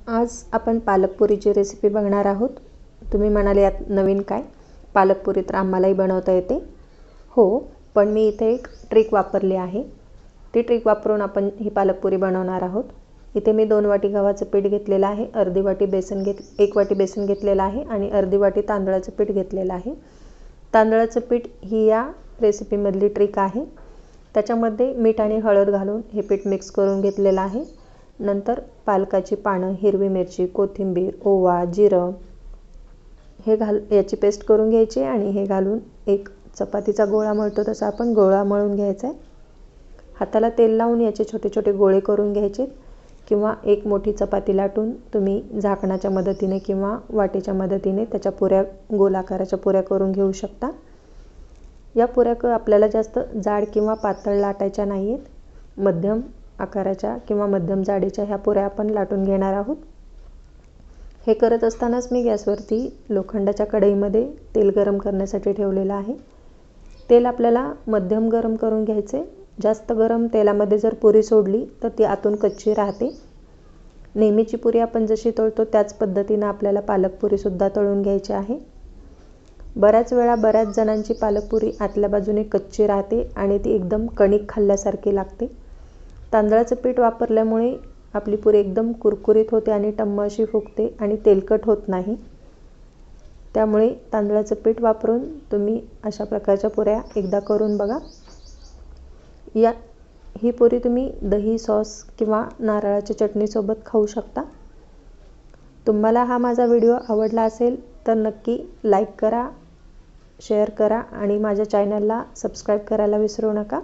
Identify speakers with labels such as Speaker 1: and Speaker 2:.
Speaker 1: आज आपण पालकपुरीची रेसिपी बघणार आहोत। तुम्ही म्हणाले यात नवीन काय? पालकपुरी तर आम्हालाही बनवता येते। हो, पण मी इथे एक ट्रिक वापरली आहे। ती ट्रिक वापरून आपण ही पालकपुरी बनवणार आहोत। इथे मी 2 वाटी गव्हाचं पीठ घेतलेलं आहे, अर्धी वाटी बेसन 1 वाटी बेसन घेतलेलं आहे आणि अर्धी वाटी तांदळाचं पीठ घेतलेलं आहे। तांदळाचं पीठ ही या रेसिपीमधली ट्रिक आहे। त्याच्यामध्ये मीठ आणि हळद घालून हे पीठ मिक्स करून घेतलेलं आहे। नंतर पालकाची पानं, हिरवी मिरची, कोथिंबीर, ओवा, जिरं हे याची पेस्ट करून घ्यायची आणि हे घालून एक चपातीचा गोळा मळतो तसा आपण गोळा मळून घ्यायचा आहे। हाताला तेल लावून याचे छोटे छोटे गोळे करून घ्यायचे किंवा एक मोठी चपाती लाटून तुम्ही झाकणाच्या मदतीने किंवा वाटीच्या मदतीने त्याच्या पुऱ्या गोल आकाराच्या पुऱ्या करून घेऊ शकता। या पुऱ्या आपल्याला जास्त जाड किंवा पातळ लाटायच्या नाहीत। मध्यम आकाराच्या किंवा मध्यम जाडीच्या ह्या पुऱ्या आपण लाटून घेणार आहोत। हे करत असतानाच मी गॅसवरती लोखंडाच्या कढईमध्ये तेल गरम करण्यासाठी ठेवलेलं आहे। तेल आपल्याला मध्यम गरम करून घ्यायचे। जास्त गरम तेलामध्ये जर पुरी सोडली तर ती आतून कच्ची राहते। नेहमीची पुरी आपण जशी तळतो त्याच पद्धतीने आपल्याला पालकपुरी सुद्धा तळून घ्यायची आहे। बऱ्याच वेळा बऱ्याच जणांची पालकपुरी आतल्या बाजूने कच्ची राहते आणि ती एकदम कणिक खाल्ल्यासारखी लागते। तांदळाचं पीठ वापरल्यामुळे आपली पुरी एकदम कुरकुरीत होते आणि टम्म अशी फुगते आणि तेलकट होत नाही। त्यामुळे तांदळाचं पीठ वापरून तुम्ही अशा प्रकारच्या पुऱ्या एकदा करून बघा। ही पुरी तुम्ही दही, सॉस किंवा नारळाच्या चटणीसोबत खाऊ शकता। तुम्हाला हा माझा व्हिडिओ आवडला असेल तर नक्की लाईक करा, शेअर करा आणि माझ्या चॅनलला सबस्क्राईब करायला विसरू नका।